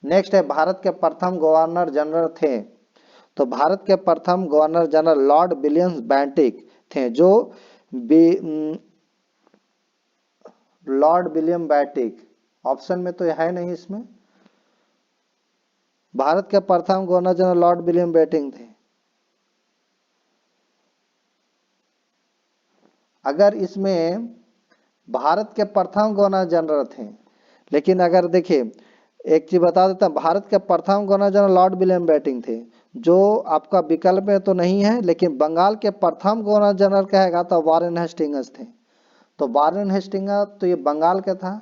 नेक्स्ट है, भारत के प्रथम गवर्नर जनरल थे? तो भारत के प्रथम governor general Lord William Bentinck थे, जो लॉर्ड विलियम बेंटिक ऑप्शन में तो है नहीं इसमें। भारत के प्रथम governor general Lord William Bentinck थे। अगर इसमें भारत के प्रथम गवर्नर जनरल थे, लेकिन अगर देखिए एक चीज बता देता हूं, भारत के प्रथम governor general Lord William Bentinck थे, जो आपका विकल्प में तो नहीं है, लेकिन बंगाल के प्रथम गवर्नर जनरल कहेगा तो वारेन हेस्टिंग्स थे। तो वारेन हेस्टिंग्स तो ये बंगाल का था,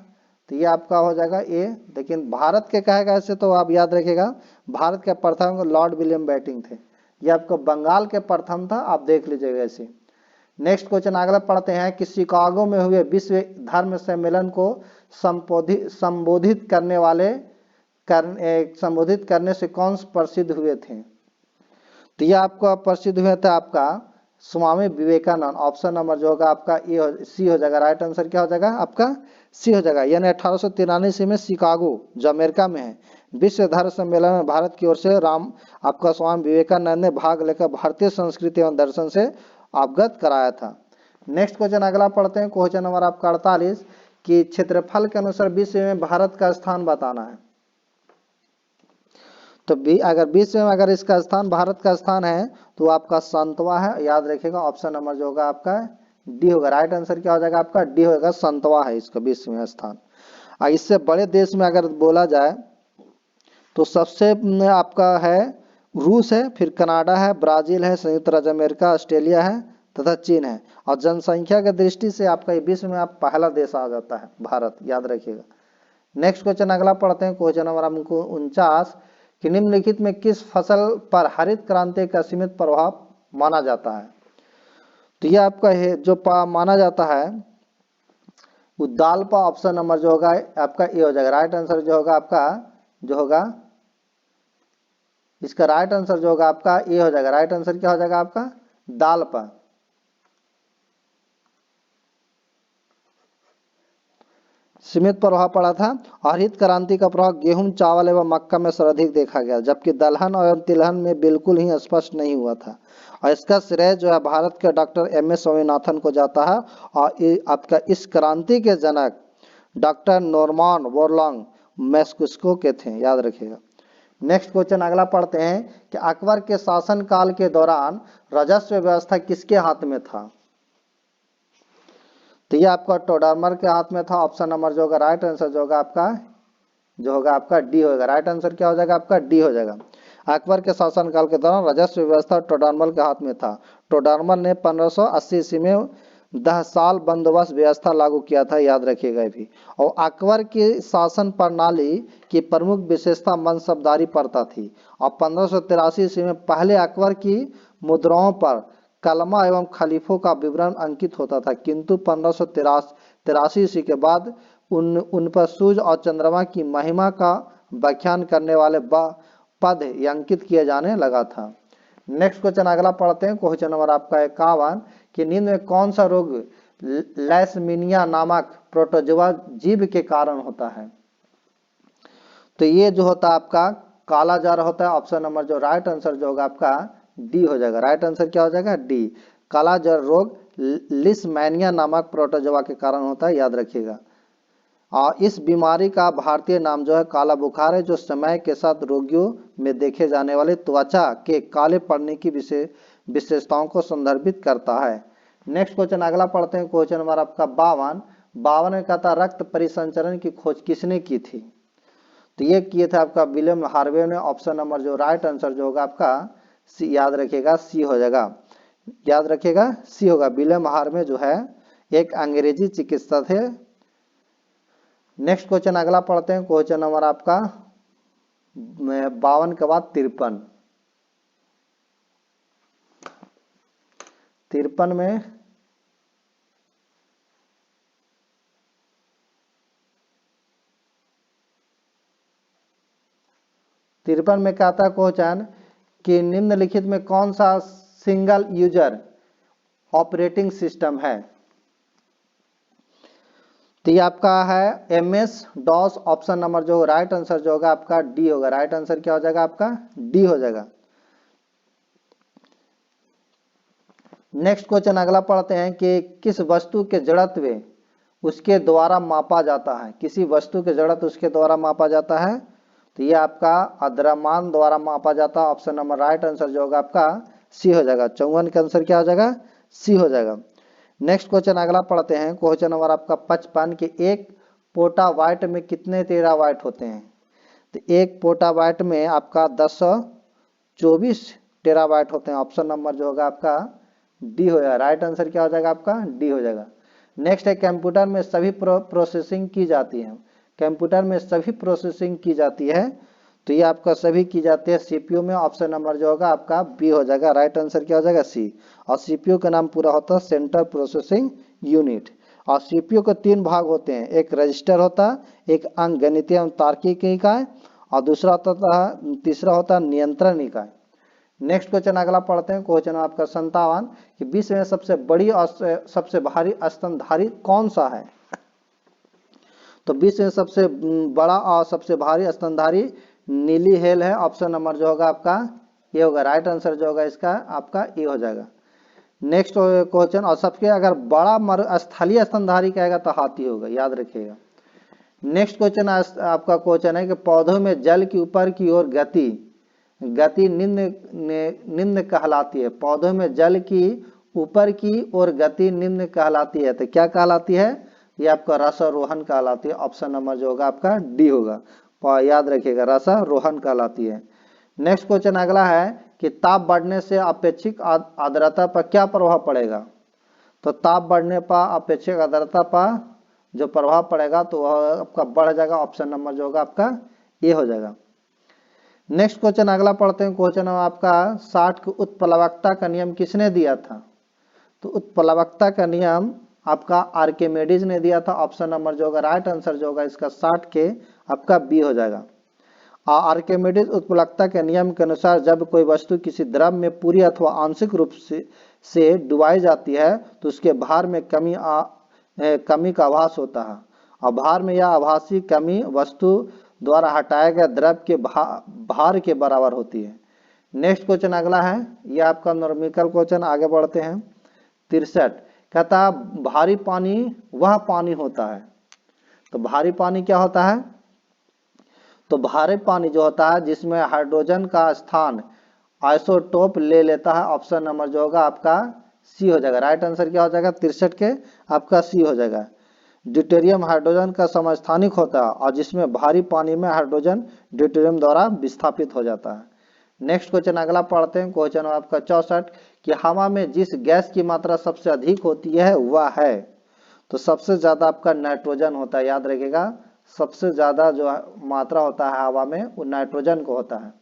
तो ये आपका हो जाएगा ए। लेकिन भारत के कहेगा ऐसे तो आप याद रखिएगा भारत के प्रथम लॉर्ड विलियम बेंटिक थे, ये आपको बंगाल के प्रथम था, आप देख लीजिएगा ऐसे। नेक्स्ट क्वेश्चन अगला पढ़ते हैं कि शिकागो में हुए विश्व धर्म सम्मेलन को संबोधित करने से कौन प्रसिद्ध हुए थे? तो ये आपका प्रसिद्ध हुए थे आपका स्वामी विवेकानंद। ऑप्शन नंबर जो होगा आपका ए सी हो जाएगा। राइट आंसर क्या हो जाएगा आपका? सी हो जाएगा। यानी 1893 में शिकागो जो अमेरिका में है विश्व धर्म सम्मेलन में भारत की ओर से आपका स्वामी विवेकानंद ने भाग लेकर भारतीय संस्कृति एवं दर्शन से अवगत कराया था। नेक्स्ट क्वेश्चन अगला पढ़ते हैं, क्वेश्चन नंबर आपका 48 कि क्षेत्रफल के अनुसार विश्व में भारत का स्थान बताना है। तो अगर विश्व में अगर इसका स्थान भारत का स्थान है तो आपका 100वां है, याद रखिएगा। ऑप्शन नंबर जो होगा आपका डी होगा। राइट आंसर क्या हो जाएगा आपका? डी होगा। 100वां है इसका विश्व में स्थान। इससे बड़े देश में अगर बोला जाए तो सबसे आपका है रूस है, फिर कनाडा है, ब्राजील है, संयुक्त राज्य अमेरिका, ऑस्ट्रेलिया है तथा चीन है। और जनसंख्या की दृष्टि से आपका विश्व में आप पहला देश आ जाता है भारत, याद रखिएगा। नेक्स्ट क्वेश्चन अगला पढ़ते हैं, क्वेश्चन नंबर हमको 49 कि निम्नलिखित में किस फसल पर हरित क्रांति का सीमित प्रभाव माना जाता है? तो यह आपका है जो माना जाता है वो दाल पर। ऑप्शन नंबर जो होगा आपका ए हो जाएगा। राइट आंसर जो होगा आपका जो होगा इसका राइट आंसर जो होगा आपका ए हो जाएगा। राइट आंसर क्या हो जाएगा आपका? दाल पर। सीमित प्रभाव पड़ा था। हरित क्रांति का प्रभाव गेहूं, चावल एवं मक्का में सर्वाधिक देखा गया, जबकि दलहन और तिलहन में बिल्कुल ही स्पष्ट नहीं हुआ था। और इसका श्रेय जो है भारत के डॉक्टर एम.एस. स्वामीनाथन को जाता है। और आपका इस क्रांति के जनक डॉक्टर नॉर्मन बोरलॉन्ग मैस्किस्को के थे, याद रखिएगा। नेक्स्ट क्वेश्चन अगला पढ़ते हैं कि अकबर के शासन काल के दौरान राजस्व व्यवस्था किसके हाथ में था? तो ये आपका टोडरमल के हाथ में था। ऑप्शन नंबर जो होगा राइट आंसर जो होगा आपका जो होगा आपका डी होगा। राइट आंसर क्या हो जाएगा आपका डी हो जाएगा। अकबर के शासनकाल के दौरान राजस्व व्यवस्था टोडरमल के हाथ में था। टोडरमल ने 1580 ईस्वी में 10 साल बंदोबस्त व्यवस्था लागू किया था, याद रखिएगा भी। और अकबर की शासन प्रणाली की प्रमुख विशेषता मनसबदारी प्रथा थी। और 1583 ईस्वी में पहले अकबर की मुद्राओं पर कलमा एवं खलीफों का विवरण अंकित होता था, किंतु 1583 ईस्वी के बाद उन पर सूर्य और चंद्रमा की महिमा का व्याख्यान करने वाले पद अंकित किए जाने लगा था। नेक्स्ट क्वेश्चन अगला पढ़ते हैं, क्वेश्चन नंबर आपका 51 कि निम्न में कौन सा रोग लैसमीनिया नामक प्रोटोजोआ जीव के कारण होता है। तो ये जो होता है आपका काला जार होता है। ऑप्शन नंबर जो राइट आंसर जो होगा आपका डी हो जाएगा। राइट आंसर क्या हो जाएगा डी। काला जार रोग लिसमैनिया नामक प्रोटोजोआ के कारण होता है, याद रखिएगा। और इस बीमारी का भारतीय नाम जो है काला बुखार है, जो समय के साथ रोगियों में देखे जाने वाले त्वचा के काले पड़ने की विशेषताओं को संदर्भित करता है। नेक्स्ट क्वेश्चन अगला पढ़ते हैं, क्वेश्चन नंबर आपका 52 में कहता रक्त परिसंचरण की खोज किसने की थी। तो ये किए थे आपका विलियम हार्वे ने। ऑप्शन नंबर जो राइट आंसर जो होगा आपका सी, याद रखिएगा सी हो जाएगा। याद रखिएगा सी होगा। विलियम हार्वे जो है एक अंग्रेजी चिकित्सक थे। नेक्स्ट क्वेश्चन अगला पढ़ते हैं, क्वेश्चन नंबर आपका 52 के बाद 53 में कहता है क्वेश्चन कि निम्नलिखित में कौन सा सिंगल यूजर ऑपरेटिंग सिस्टम है। तो ये आपका है MS DOS। ऑप्शन नंबर जो राइट आंसर जो होगा आपका डी होगा। राइट आंसर क्या हो जाएगा आपका डी हो जाएगा। नेक्स्ट क्वेश्चन अगला पढ़ते हैं कि किस वस्तु के जड़त्व उसके द्वारा मापा जाता है। किसी वस्तु के जड़त्व उसके द्वारा मापा जाता है। तो ये आपका द्रव्यमान द्वारा मापा जाता है। ऑप्शन नंबर राइट आंसर जो होगा आपका सी हो जाएगा। 54 का आंसर क्या हो जाएगा सी हो जाएगा। नेक्स्ट क्वेश्चन अगला पढ़ते हैं, क्वेश्चन नंबर आपका 55 के एक पोटावाइट में कितने टेरावाइट होते हैं। तो एक पोटावाइट में आपका 1024 टेरावाइट होते हैं। ऑप्शन नंबर जो होगा आपका डी हो जाएगा। राइट आंसर क्या हो जाएगा आपका डी हो जाएगा। नेक्स्ट है कंप्यूटर में सभी प्रोसेसिंग की जाती है। कंप्यूटर में सभी प्रोसेसिंग की जाती है। तो ये आपका सभी की जाती है सीपीयू में। ऑप्शन नंबर जो होगा आपका बी हो जाएगा। राइट आंसर क्या हो जाएगा सी। और सीपीयू का नाम पूरा होता है सेंट्रल प्रोसेसिंग यूनिट। और सीपीयू के 3 भाग होते हैं, एक रजिस्टर होता है, एक अंकगणितीय एवं तार्किक इकाई, और तीसरा होता है नियंत्रण इकाई। नेक्स्ट क्वेश्चन अगला पढ़ते हैं, क्वेश्चन आपका 57 कि विश्व में सबसे बड़ी और सबसे भारी स्तनधारी कौन सा है। तो विश्व में सबसे बड़ा और सबसे भारी स्तनधारी नीली हेल है। ऑप्शन नंबर जो होगा आपका ये होगा। राइट आंसर जो होगा इसका आपका ये हो जाएगा। नेक्स्ट क्वेश्चन, और सबसे अगर बड़ा स्थलीय स्तनधारी कहेगा तो हाथी होगा, याद रखिएगा। नेक्स्ट क्वेश्चन आपका क्वेश्चन है कि पौधों में जल की ऊपर की ओर गति निम्न कहलाती है। पौधों में जल की ऊपर की ओर गति निम्न कहलाती है। तो क्या कहलाती है, ये आपका रसारोहण कहलाती है। ऑप्शन नंबर जो होगा आपका डी होगा। याद रखिएगा रसारोहण कहलाती है। नेक्स्ट क्वेश्चन अगला है कि ताप बढ़ने से अपेक्षित आर्द्रता पर क्या प्रभाव पड़ेगा। तो ताप बढ़ने पर अपेक्षित आर्द्रता पर जो प्रभाव पड़ेगा तो वह आपका बढ़ जाएगा। ऑप्शन नंबर जो होगा आपका ये हो जाएगा। नेक्स्ट क्वेश्चन अगला पढ़ते हैं, क्वेश्चन आपका 60 की उत्प्लवकता का नियम किसने दिया था। तो उत्प्लवकता का नियम आपका आर्किमिडीज ने दिया था। ऑप्शन नंबर जो होगा राइट आंसर जो होगा इसका 60 के आपका बी हो जाएगा। आर्किमिडीज उत्प्लवकता के नियम के अनुसार जब कोई वस्तु किसी द्रव में पूरी अथवा आंशिक रूप से डुबाई जाती है तो उसके भार में कमी का आभास होता है। और भार में यह आभासी कमी वस्तु द्वारा हटाए गए द्रव के भार के बराबर होती है। नेक्स्ट क्वेश्चन अगला है, यह आपका न्यूमेरिकल क्वेश्चन। आगे बढ़ते हैं 63 कहता भारी पानी वह पानी होता है। तो भारी पानी क्या होता है, तो भारी पानी जो होता है जिसमें हाइड्रोजन का स्थान आइसोटोप ले लेता है। ऑप्शन नंबर जो होगा आपका सी हो जाएगा। राइट आंसर क्या हो जाएगा 63 के आपका सी हो जाएगा। ड्यूटेरियम हाइड्रोजन का समस्थानिक होता है और जिसमें भारी पानी में हाइड्रोजन ड्यूटेरियम द्वारा विस्थापित हो जाता है। नेक्स्ट क्वेश्चन अगला पढ़ते हैं, क्वेश्चन आपका 64 कि हवा में जिस गैस की मात्रा सबसे अधिक होती है वह है, तो सबसे ज्यादा आपका नाइट्रोजन होता है, याद रखिएगा सबसे ज्यादा जो मात्रा होता है हवा में वो नाइट्रोजन को होता है।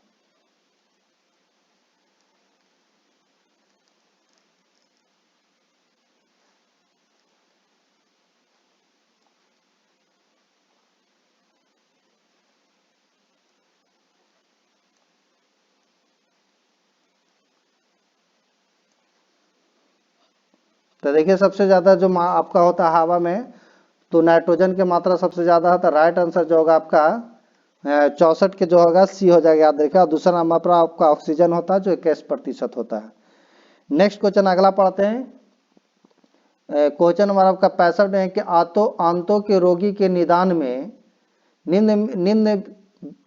तो देखिए सबसे ज्यादा जो आपका होता है हवा में तो नाइट्रोजन की मात्रा सबसे ज्यादा है, तो राइट आंसर जो होगा आपका 64 के जो होगा सी हो जाएगा, याद रखिएगा। दूसरा नंबर पर आपका ऑक्सीजन होता है जो 21% होता है। नेक्स्ट क्वेश्चन अगला पढ़ते हैं, क्वेश्चन नंबर आपका 65 है कि आंतों के रोगी के निदान में निम्न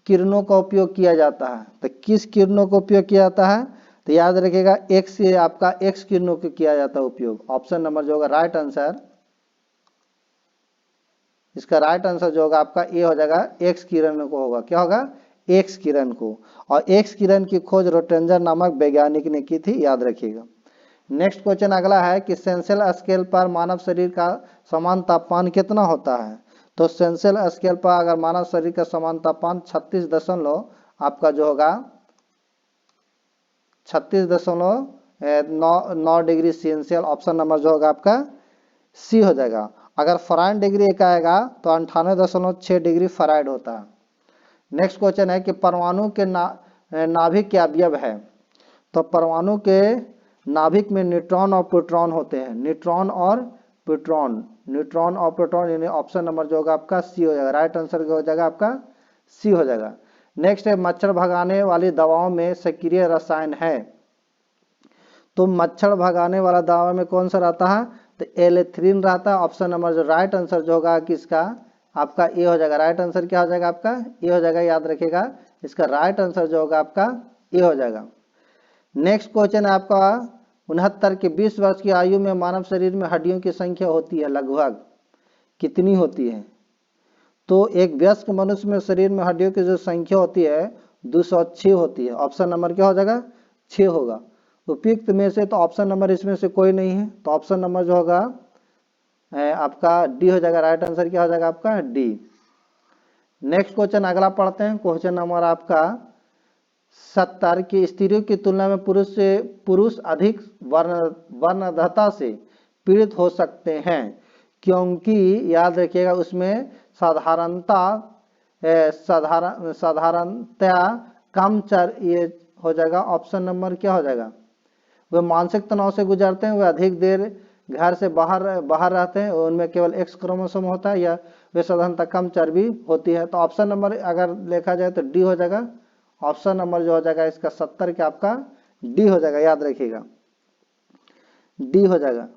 किरणों का उपयोग किया जाता है, तो किस किरणों का उपयोग किया जाता है, तो याद रखिएगा एक्स, आपका एक्स किरणों का किया जाता है उपयोग। ऑप्शन नंबर जो होगा राइट आंसर, इसका राइट आंसर जो होगा आपका ए हो जाएगा, एक्स किरण को होगा, क्या होगा एक्स किरण को। और एक्स किरण की खोज रोटेंजर नामक वैज्ञानिक ने की थी, याद रखिएगा। नेक्स्ट क्वेश्चन अगला है कि सेंसियल स्केल पर मानव शरीर का समान तापमान कितना होता है, तो सेंसियल स्केल पर अगर मानव शरीर का समान तापमान 36 आपका जो होगा 36.9 डिग्री सेंसियल, ऑप्शन नंबर जो होगा आपका सी हो जाएगा। अगर फराइड डिग्री एक आएगा तो 98.6 डिग्री फराइड होता है। नेक्स्ट क्वेश्चन है कि परमाणु के नाभिक के अवयव है, तो परमाणु के नाभिक में न्यूट्रॉन और प्रोटॉन होते हैं, न्यूट्रॉन और प्रोटॉन, न्यूट्रॉन और प्रोटॉन, यानी ऑप्शन नंबर जो होगा आपका सी हो जाएगा, राइट आंसर हो जाएगा आपका सी हो जाएगा। नेक्स्ट है मच्छर भगाने वाली दवाओं में सक्रिय रसायन है, तो मच्छर भगाने वाला दवा में कौन सा रहता है, तो एलेथ्रिन रहता है। ऑप्शन नंबर जो राइट आंसर जो होगा किसका आपका ए हो जाएगा, राइट आंसर क्या हो जाएगा आपका ए हो जाएगा, याद रखिएगा इसका राइट आंसर जो होगा आपका ए हो जाएगा। नेक्स्ट क्वेश्चन है आपका 69 के 20 वर्ष की आयु में मानव शरीर में हड्डियों की संख्या होती है लगभग कितनी होती है, तो एक वयस्क मनुष्य में शरीर में हड्डियों की जो संख्या होती है 206 होती है। ऑप्शन नंबर क्या हो जाएगा 6 होगा। उपयुक्त में से तो ऑप्शन नंबर इसमें से कोई नहीं है, तो ऑप्शन नंबर जो होगा आपका डी हो जाएगा, राइट आंसर क्या हो जाएगा आपका डी। नेक्स्ट क्वेश्चन अगला पढ़ते हैं, क्वेश्चन नंबर आपका 70 की स्त्रियों की तुलना में पुरुष अधिक वर्णदता से पीड़ित हो सकते हैं, क्योंकि याद रखिएगा उसमें साधारणतया कम ये हो जाएगा। ऑप्शन नंबर क्या हो जाएगा, वे मानसिक तनाव से गुजरते हैं, वे अधिक देर घर से बाहर रहते हैं, उनमें केवल एक्स क्रोमोसोम होता है, या वे साधारणतः कम चर्बी होती है। तो ऑप्शन नंबर अगर देखा जाए तो डी हो जाएगा, ऑप्शन नंबर जो हो जाएगा इसका 70 के आपका डी हो जाएगा, याद रखिएगा डी हो जाएगा,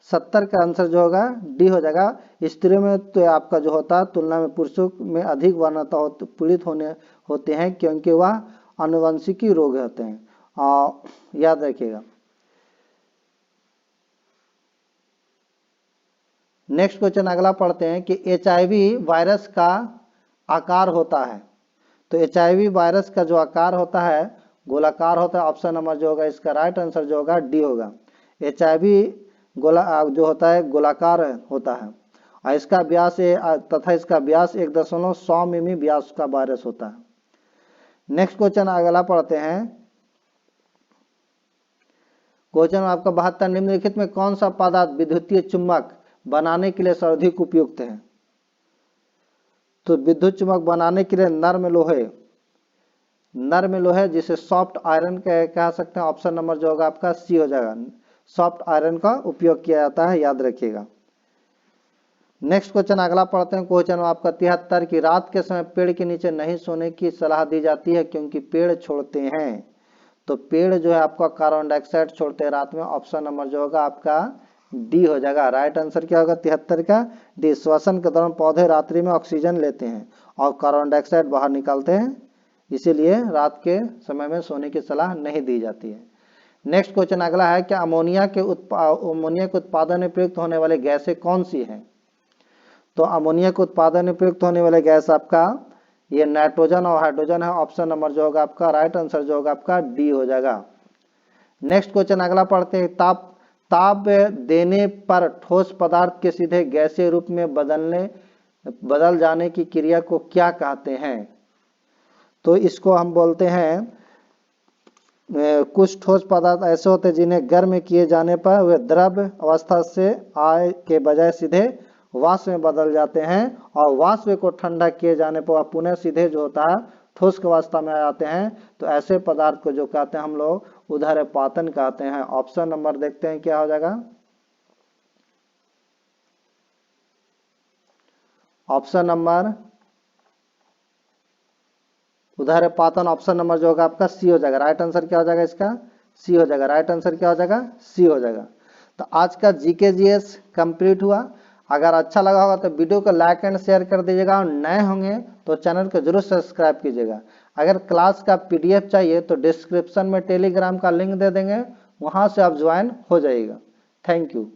70 का आंसर जो होगा डी हो जाएगा। स्त्रियों में तो आपका जो होता है तुलना में पुरुषों में अधिक वर्णता पीड़ित होते हैं, क्योंकि वह आनुवंशिकी रोग होते हैं, याद रखिएगा। नेक्स्ट क्वेश्चन अगला पढ़ते हैं कि HIV वायरस का आकार होता है, तो HIV वायरस का जो आकार होता है गोलाकार होता है। ऑप्शन नंबर जो होगा इसका राइट आंसर जो होगा डी होगा। HIV जो होता है गोलाकार होता है और इसका व्यास तथा इसका व्यास 1.100 मिमी व्यास का वायरस होता है। नेक्स्ट क्वेश्चन अगला पढ़ते हैं, क्वेश्चन आपका 72 निम्नलिखित में कौन सा पदार्थ विद्युतीय चुंबक बनाने के लिए सर्वाधिक उपयुक्त है, तो विद्युत चुंबक बनाने के लिए नर्म लोहे जिसे सॉफ्ट आयरन कह सकते हैं। ऑप्शन नंबर जो होगा आपका सी हो जाएगा, सॉफ्ट आयरन का उपयोग किया जाता है, याद रखिएगा। नेक्स्ट क्वेश्चन अगला पढ़ते हैं, क्वेश्चन आपका 73 की रात के समय पेड़ के नीचे नहीं सोने की सलाह दी जाती है क्योंकि पेड़ छोड़ते हैं, तो पेड़ जो है आपका कार्बन डाइऑक्साइड छोड़ते हैं रात में। ऑप्शन नंबर जो होगा आपका डी हो जाएगा, राइट आंसर क्या होगा 73 का डी। श्वसन के दौरान पौधे रात्रि में ऑक्सीजन लेते हैं और कार्बन डाइऑक्साइड बाहर निकालते हैं, इसीलिए रात के समय में सोने की सलाह नहीं दी जाती है। नेक्स्ट क्वेश्चन अगला है कि अमोनिया के उत्पादन में प्रयुक्त होने वाली गैसें कौन सी हैं, तो अमोनिया के उत्पादन में प्रयुक्त होने वाले गैस आपका ये नाइट्रोजन और हाइड्रोजन है। ऑप्शन नंबर जो होगा आपका राइट आंसर जो होगा आपका डी हो जाएगा। नेक्स्ट क्वेश्चन अगला पढ़ते हैं। ताप देने पर ठोस पदार्थ के सीधे गैसीय रूप में बदल जाने की क्रिया को क्या कहते हैं? तो इसको हम बोलते हैं कुछ ठोस पदार्थ ऐसे होते हैं जिन्हें गर्म किए जाने पर वे द्रव अवस्था से आय के बजाय सीधे वाष्प में बदल जाते हैं और वाष्प को ठंडा किए जाने पर वह पुनः सीधे जो होता है ठोस की अवस्था में आ जाते हैं। तो ऐसे पदार्थ को जो कहते हैं हम लोग उदहरेपातन कहते हैं। ऑप्शन नंबर देखते हैं क्या हो जाएगा। ऑप्शन नंबर उदहरेपातन ऑप्शन नंबर जो होगा आपका सी हो जाएगा। राइट आंसर क्या हो जाएगा इसका? सी हो जाएगा। राइट आंसर क्या हो जाएगा? सी हो जाएगा। तो आज का जीके जीएस कंप्लीट हुआ। अगर अच्छा लगा होगा तो वीडियो को लाइक एंड शेयर कर दीजिएगा और नए होंगे तो चैनल को जरूर सब्सक्राइब कीजिएगा। अगर क्लास का पीडीएफ चाहिए तो डिस्क्रिप्शन में टेलीग्राम का लिंक दे देंगे, वहां से आप ज्वाइन हो जाइएगा। Thank you.